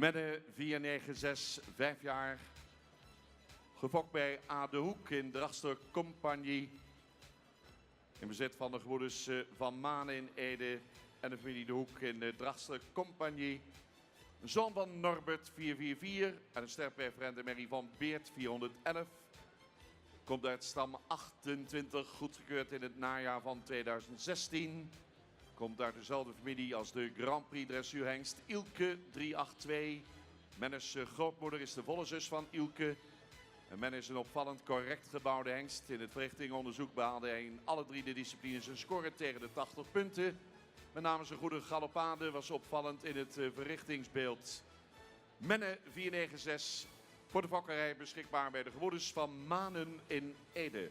Menne 496, 5 jaar. Gefokt bij A. de Hoek in Drachtster Compagnie. In bezit van de gebroeders Van Manen in Ede en de familie de Hoek in de Drachtster Compagnie. Zoon van Norbert 444 en een sterpreferent Mary van Beert 411. Komt uit stam 28, goedgekeurd in het najaar van 2016. Komt uit dezelfde familie als de Grand Prix dressuurhengst Ilke 382. Mennes grootmoeder is de volle zus van Ilke. En men is een opvallend correct gebouwde hengst. In het verrichtingonderzoek behaalde hij in alle 3 de disciplines een score tegen de 80 punten. Met name zijn goede galoppade was opvallend in het verrichtingsbeeld. Menne 496 voor de fokkerij beschikbaar bij de gebroeders Van Manen in Ede.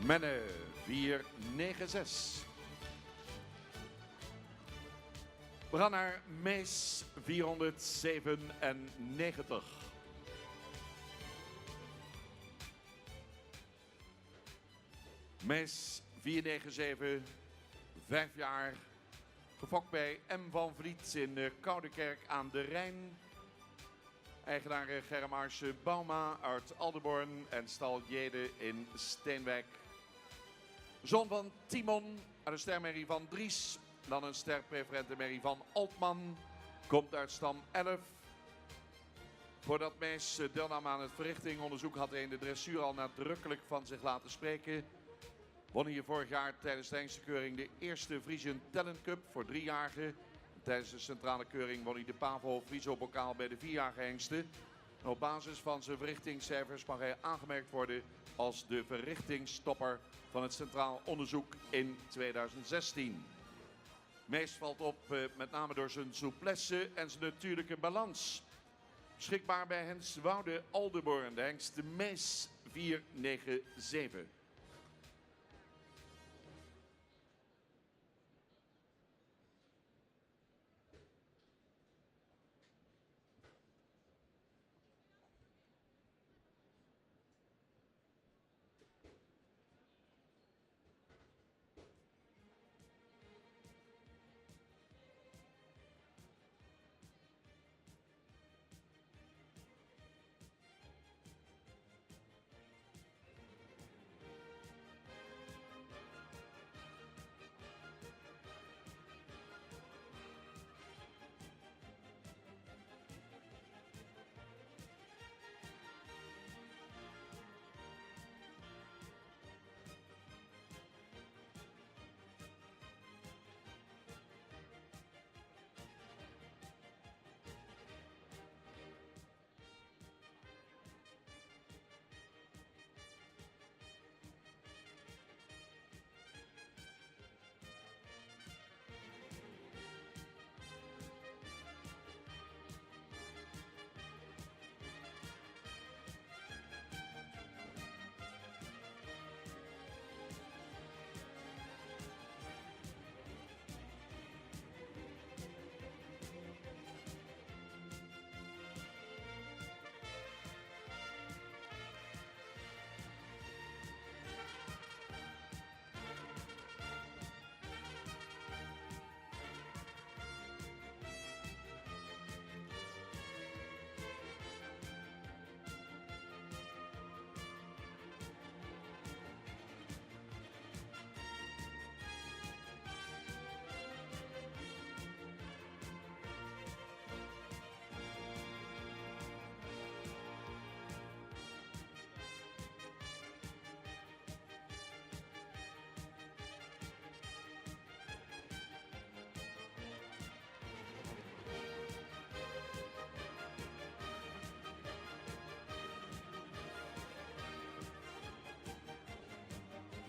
Menne 496. We gaan naar Mees 497. Mees 497, 5 jaar. Gefokt bij M. van Vliet in Koudekerk aan de Rijn. Eigenaar Germaarse Bauma uit Aldeborn en stal Jede in Steenwijk. Zoon van Timon uit een stermerrie van Dries. Dan een sterpreferente merrie van Altman. Komt uit stam 11. Voordat Mees deelnam aan het verrichtingonderzoek had hij in de dressuur al nadrukkelijk van zich laten spreken. Won hier vorig jaar tijdens de hengstekeuring de eerste Frisian Talent Cup voor 3-jarigen. Tijdens de centrale keuring won hij de Pavo Frieso-bokaal bij de 4-jarige hengsten. En op basis van zijn verrichtingscijfers mag hij aangemerkt worden als de verrichtingstopper van het centraal onderzoek in 2016. Meest valt op met name door zijn souplesse en zijn natuurlijke balans. Beschikbaar bij Hens Woude Aldeborn, de hengst de Mees 497.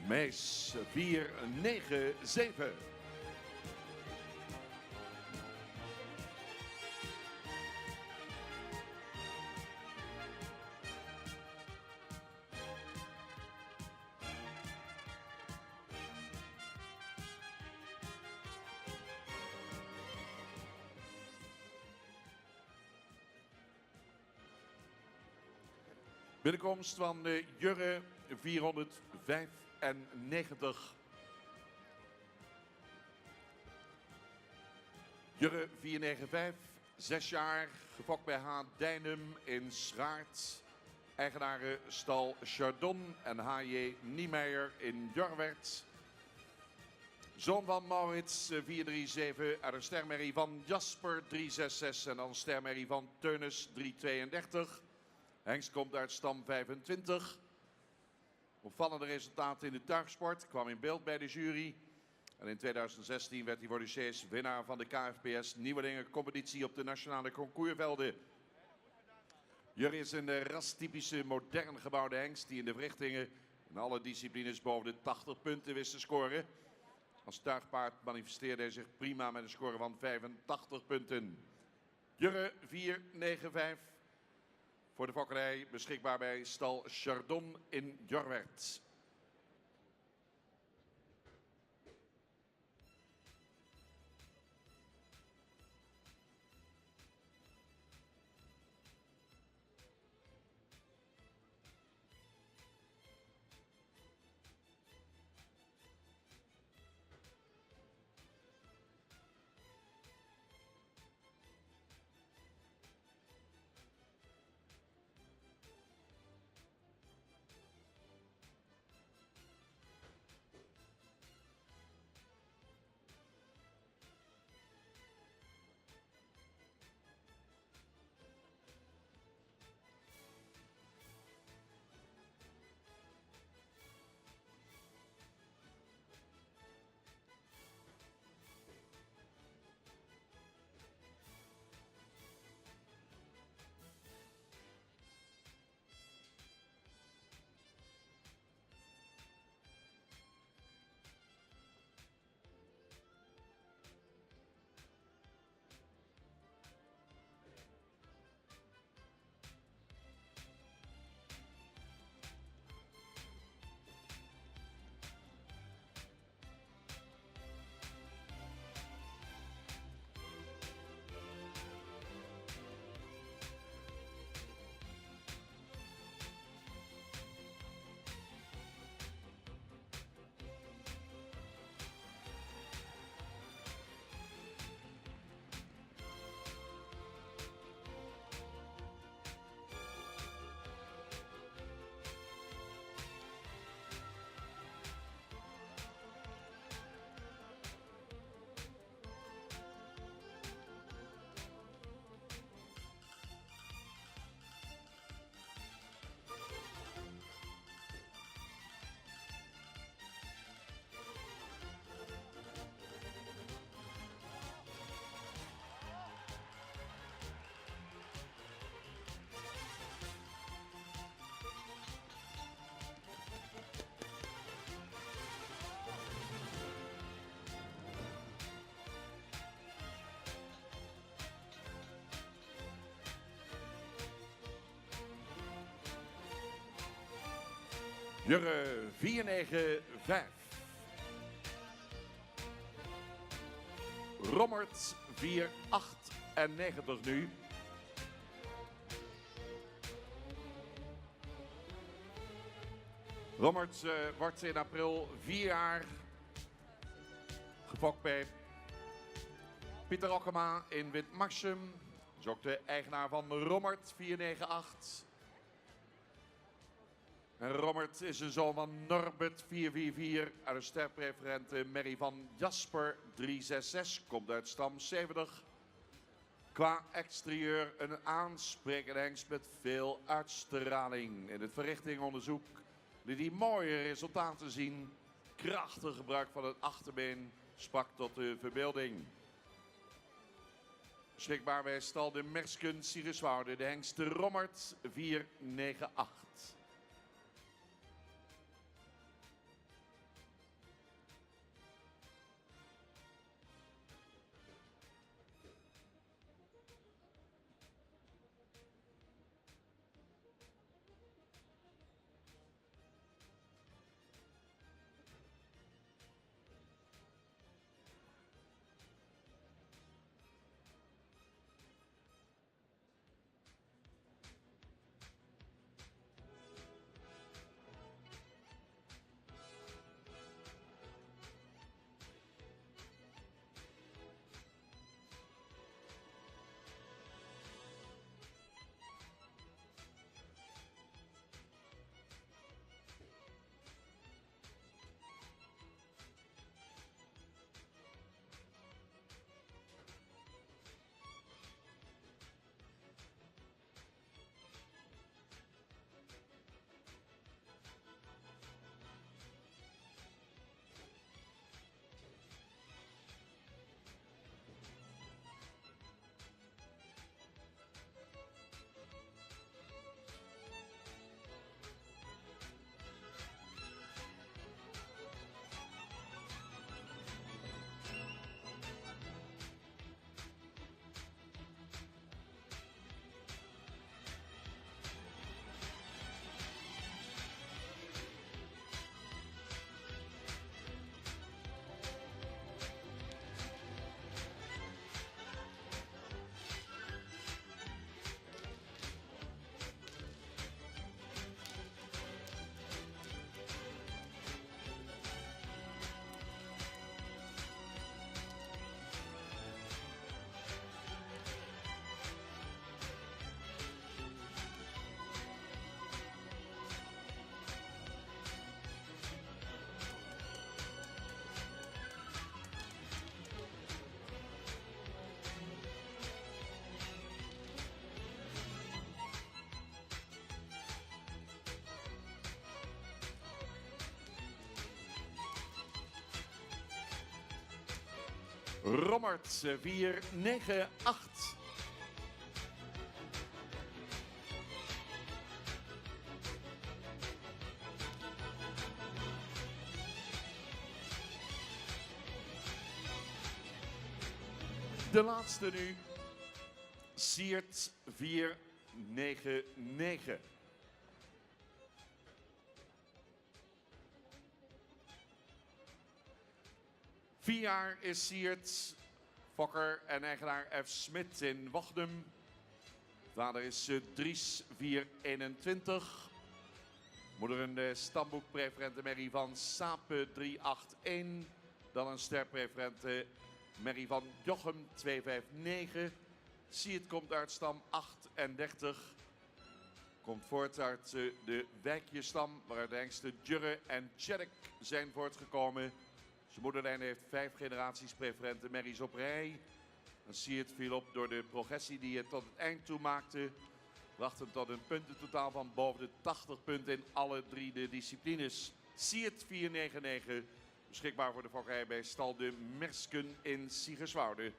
Mees 497. Binnenkomst van Jurre 495. Jurre 495, 6 jaar, gefokt bij H. Dijnum in Schraert. Eigenaren stal Chardon en H.J. Niemeyer in Jorwert. Zoon van Maurits 437 uit een stermerrie van Jasper 366 en dan stermerrie van Teunis 332. Hengst komt uit stam 25. Opvallende resultaten in de tuigsport. Kwam in beeld bij de jury. En in 2016 werd hij voor de Chase winnaar van de KFPS Nieuwelingen competitie op de nationale concoursvelden. Jurre is een rastypische modern gebouwde hengst die in de verrichtingen in alle disciplines boven de 80 punten wist te scoren. Als tuigpaard manifesteerde hij zich prima met een score van 85 punten. Jurre 495. Voor de fokkerij beschikbaar bij stal Chardon in Jorwert. Jurre 495. Rommert 498 nu. Rommert wordt in april 4 jaar. Gefokt bij Pieter Okkema in Witmarsum. Dat is ook de eigenaar van Rommert 498. En Rommert is een zoon van Norbert 444 uit een sterpreferente merrie van Jasper 366. Komt uit stam 70. Qua exterieur een aansprekende hengst met veel uitstraling. In het verrichtingonderzoek liet hij mooie resultaten zien. Krachtig gebruik van het achterbeen sprak tot de verbeelding. Beschikbaar bij stal de Mersken Siegerswoude, de hengst Rommert 498. Rommert 498. De laatste nu, Siert 499. Vier jaar is Siert, fokker en eigenaar F. Smit in Wochdum. Vader is Dries 421. Moeder een stamboekpreferente Merrie van Sape 381. Dan een sterpreferente Merrie van Jochem 259. Siert komt uit stam 38. Komt voort uit de Wijkjestam, waaruit de hengsten Jurre en Tjerk zijn voortgekomen. Zijn moederlijn heeft 5 generaties preferente merries op rij. En Siert viel op door de progressie die het tot het eind toe maakte. Bracht hem tot een puntentotaal van boven de 80 punten in alle 3 de disciplines. Siert 499, beschikbaar voor de fokkerij bij stal de Mersken in Siegerswoude.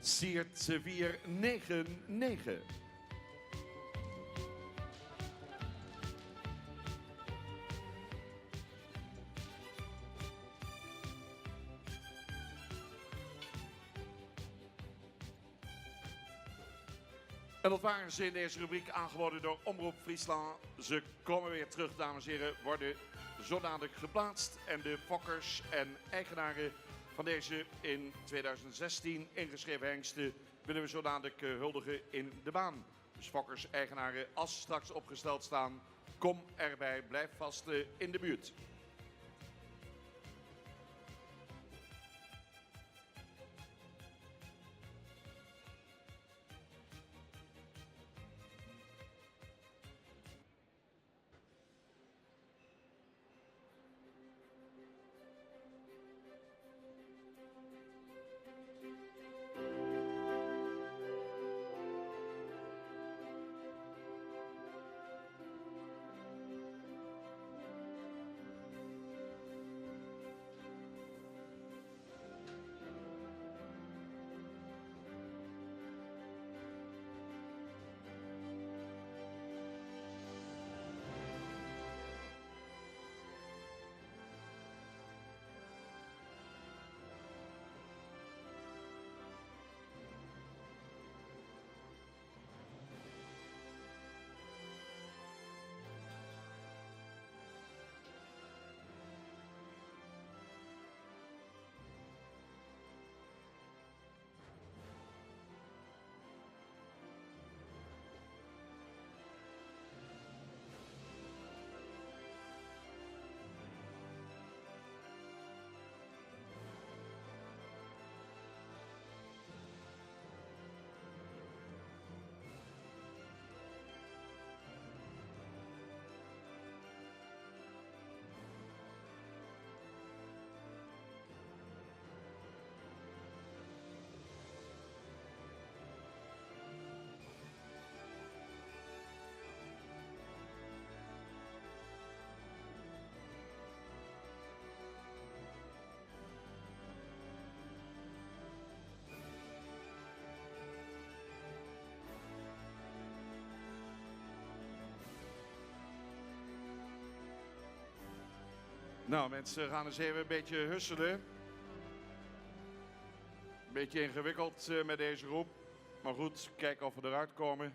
Siert 499. En dat waren ze in deze rubriek, aangeboden door Omroep Friesland. Ze komen weer terug, dames en heren, worden zodanig geplaatst. En de fokkers en eigenaren van deze in 2016 ingeschreven hengsten willen we zodanig huldigen in de baan. Dus fokkers, eigenaren, als ze straks opgesteld staan, kom erbij, blijf vast in de buurt. Nou mensen, gaan eens even een beetje husselen. Een beetje ingewikkeld met deze groep. Maar goed, kijken of we eruit komen.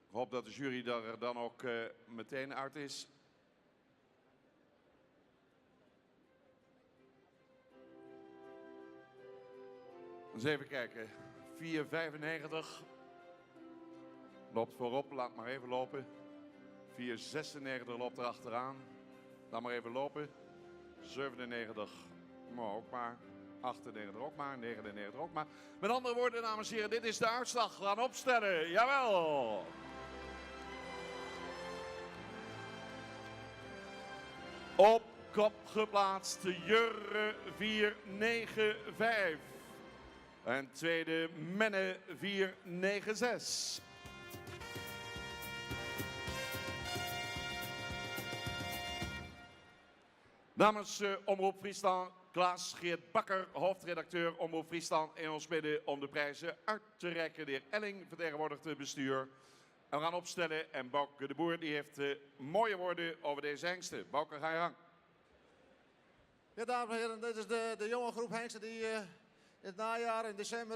Ik hoop dat de jury er dan ook meteen uit is. Eens even kijken. 4,95. Loopt voorop, laat maar even lopen. 4,96 loopt er achteraan. Laat maar even lopen. 97, maar ook maar. 98 ook maar. 99 ook maar. Met andere woorden, dames en heren, dit is de uitslag. We gaan opstellen. Jawel! Op kop geplaatst Jurre 495. En tweede Menne 496. Namens Omroep Friesland, Klaas Geert Bakker, hoofdredacteur Omroep Friesland, in ons midden om de prijzen uit te reiken. De heer Elling vertegenwoordigt het bestuur. En we gaan opstellen en Bouke de Boer die heeft mooie woorden over deze hengsten. Bouke, ga je gang. Ja, dames en heren, dit is de jonge groep hengsten die in het najaar in december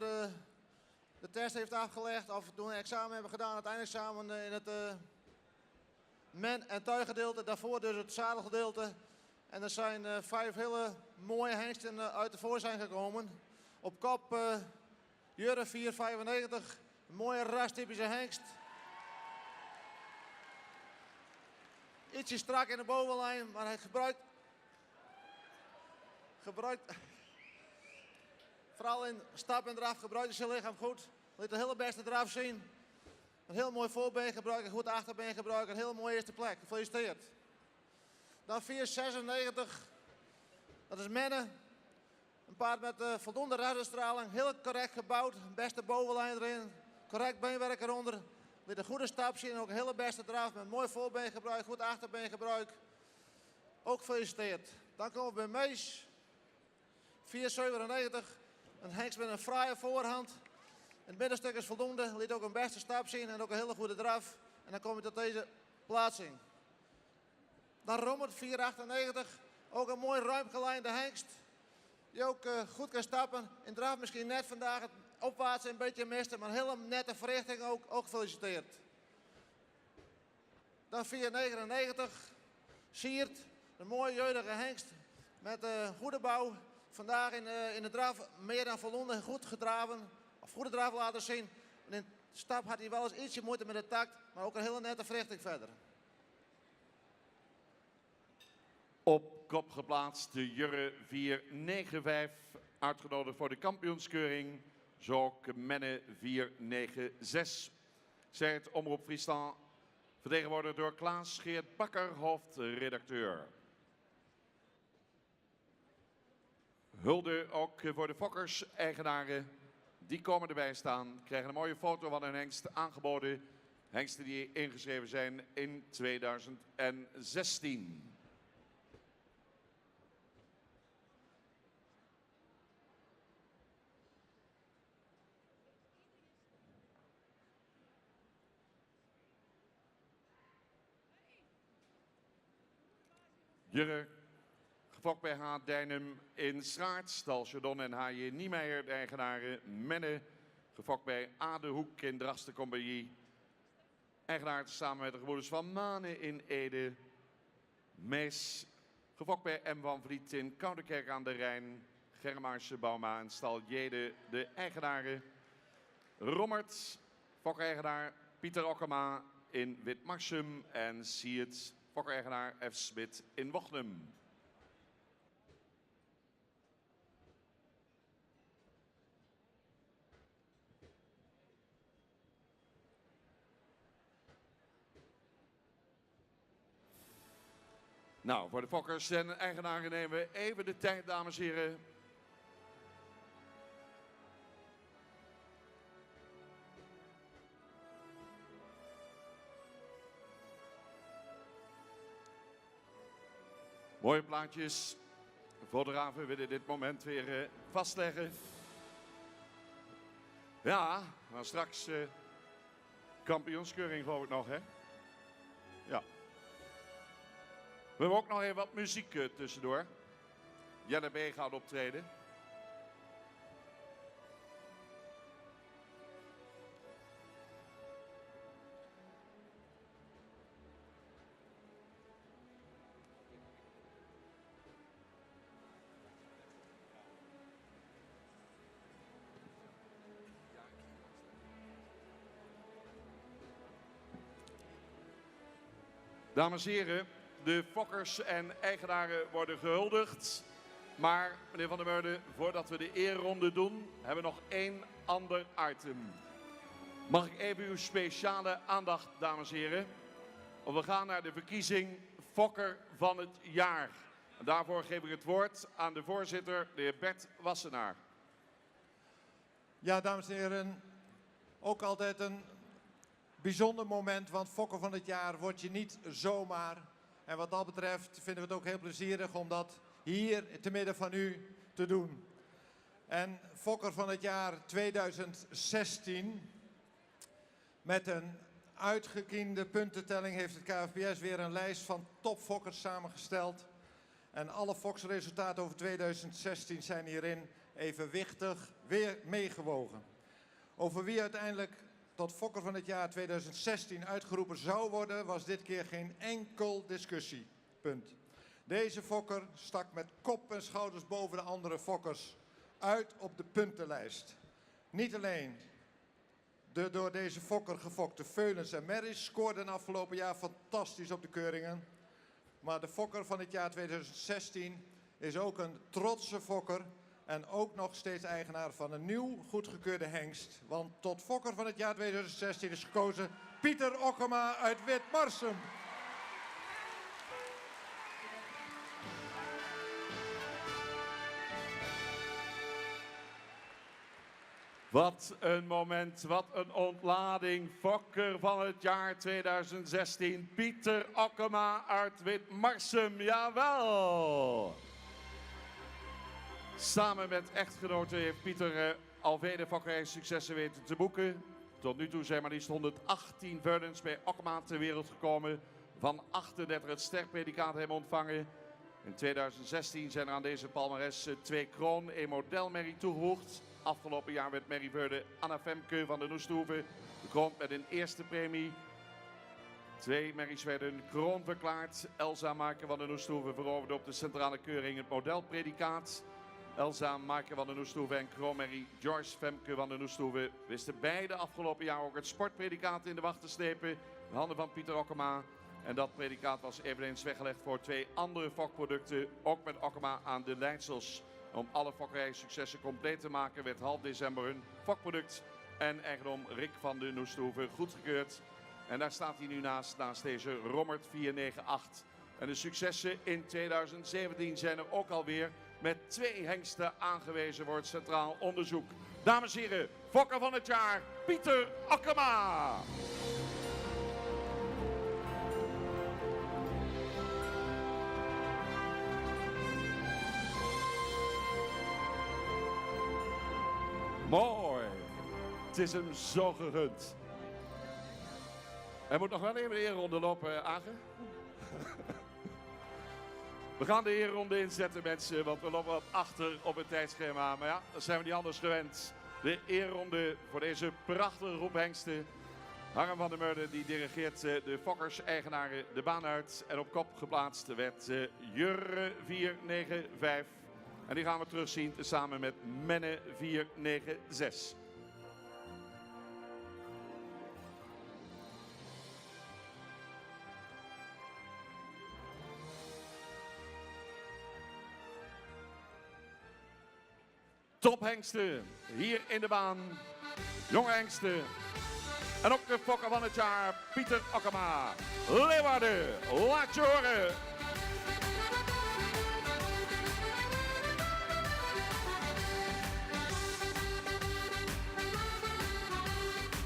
de test heeft afgelegd. Of toen een examen hebben gedaan, het eindexamen in het men- en tuiggedeelte. Daarvoor dus het zadelgedeelte. En er zijn 5 hele mooie hengsten uit de voor zijn gekomen. Op kop Jurre 495, een mooie rastypische hengst. Ietsje strak in de bovenlijn, maar hij gebruikt vooral in stap en draf gebruikt hij zijn lichaam goed. Laat de hele beste draf zien. Een heel mooi voorbeen gebruiken, een goed achterbeen gebruiken, een heel mooie eerste plek. Gefeliciteerd. Dan 496, dat is Menne. Een paard met voldoende rassenstraling, heel correct gebouwd, beste bovenlijn erin, correct beenwerk eronder. Liet een goede stap zien en ook een hele beste draf met mooi voorbeengebruik, goed achterbeengebruik. Ook gefeliciteerd. Dan komen we bij Mees. 497, een hengst met een fraaie voorhand. Het middenstuk is voldoende, liet ook een beste stap zien en ook een hele goede draf. En dan kom je tot deze plaatsing. Dan Rommert 498, ook een mooi ruim gelijnde hengst. Die ook goed kan stappen. In draf misschien net vandaag het opwaarts een beetje miste, maar een hele nette verrichting ook gefeliciteerd. Dan 499, Siert, een mooie jeugdige hengst met goede bouw. Vandaag in de draf meer dan voldoende goed gedraven. Of goede draf laten zien. En in de stap had hij wel eens ietsje moeite met de takt. Maar ook een hele nette verrichting verder. Op kop geplaatst de Jurre 495. Uitgenodigd voor de kampioenskeuring. Zo ook Menne 496. Zegt Omroep Friesland. Vertegenwoordigd door Klaas Geert Bakker, hoofdredacteur. Hulde ook voor de fokkers-eigenaren. Die komen erbij staan. Krijgen een mooie foto van hun hengst aangeboden. Hengsten die ingeschreven zijn in 2016. Jurre, gefokt bij H. Dijnum in Straat, Stal Chardon en H.J. Niemeyer, de eigenaren. Menne, gefokt bij A. de Hoek in Drasten Compagnie. Eigenaar samen met de gebroeders van Manen in Ede. Mees, gefokt bij M. van Vliet in Koudekerk aan de Rijn. Germaarse Bauma en Stal Jede, de eigenaren. Rommert, fokeigenaar Pieter Okkema in Witmarsum en Siert, fokeigenaar F. Smit in Wochnum. Nou, voor de fokkers en eigenaren nemen we even de tijd, dames en heren. Mooie plaatjes. Fotografen willen dit moment weer vastleggen. Ja, maar straks kampioenskeuring geloof ik nog, hè? Ja. We hebben ook nog even wat muziek tussendoor. Jelle B. gaat optreden. Dames en heren, de fokkers en eigenaren worden gehuldigd. Maar, meneer Van der Meulen, voordat we de eerronde doen, hebben we nog één ander item. Mag ik even uw speciale aandacht, dames en heren? Want we gaan naar de verkiezing Fokker van het Jaar. En daarvoor geef ik het woord aan de voorzitter, de heer Bert Wassenaar. Ja, dames en heren, ook altijd een bijzonder moment, want Fokker van het Jaar word je niet zomaar. En wat dat betreft vinden we het ook heel plezierig om dat hier te midden van u te doen. En Fokker van het Jaar 2016, met een uitgekiende puntentelling heeft het KFPS weer een lijst van topfokkers samengesteld. En alle foksresultaten over 2016 zijn hierin evenwichtig weer meegewogen. Over wie uiteindelijk tot Fokker van het Jaar 2016 uitgeroepen zou worden, was dit keer geen enkel discussiepunt. Deze fokker stak met kop en schouders boven de andere fokkers uit op de puntenlijst. Niet alleen de door deze fokker gefokte Veulens en Merries scoorden afgelopen jaar fantastisch op de keuringen. Maar de fokker van het jaar 2016 is ook een trotse fokker. En ook nog steeds eigenaar van een nieuw goedgekeurde hengst. Want tot fokker van het jaar 2016 is gekozen Pieter Okkema uit Witmarsum. Wat een moment, wat een ontlading. Fokker van het jaar 2016, Pieter Okkema uit Witmarsum, jawel! Samen met echtgenoten heeft Pieter al vele fokkerijsuccessen weten te boeken. Tot nu toe zijn maar liefst 118 Veulens bij Okkema ter wereld gekomen. Van 38 het sterpredicaat hebben ontvangen. In 2016 zijn er aan deze palmares 2 kroon, 1 modelmerrie toegevoegd. Afgelopen jaar werd Merrie Veurde Anna Femke van de Noesthoeve gekroond met een eerste premie. 2 merries werden kroon verklaard. Elsa Maaike van den Oesthoeven veroverde op de centrale keuring het modelpredicaat. Elsa Maaike van den Oesthoeven en kroonmerrie Joyce Femke van den Oesthoeven wisten beide afgelopen jaar ook het sportpredicaat in de wacht te slepen. In handen van Pieter Okkema. En dat predicaat was eveneens weggelegd voor 2 andere fokproducten, ook met Okkema aan de leidsels. Om alle fokkerijsuccessen compleet te maken werd half december hun fokproduct en eigendom Rick van den Oesthoeven goedgekeurd. En daar staat hij nu naast deze Rommert 498. En de successen in 2017 zijn er ook alweer met 2 hengsten aangewezen voor het Centraal Onderzoek. Dames en heren, fokker van het jaar, Pieter Okkema. Mooi. Het is hem zo gegund. Hij moet nog wel even de eerronde lopen, Agen. We gaan de eerronde inzetten, mensen, want we lopen wat achter op het tijdschema. Maar ja, dat zijn we niet anders gewend. De eerronde voor deze prachtige groep hengsten. Harm van der Meurde die dirigeert de fokkers-eigenaren de baan uit. En op kop geplaatst werd Jurre 495. En die gaan we terugzien samen met Menne 496. Tophengsten hier in de baan. Jonge hengsten. En ook de fokker van het jaar, Pieter Okkema. Leeuwarden, laat je horen.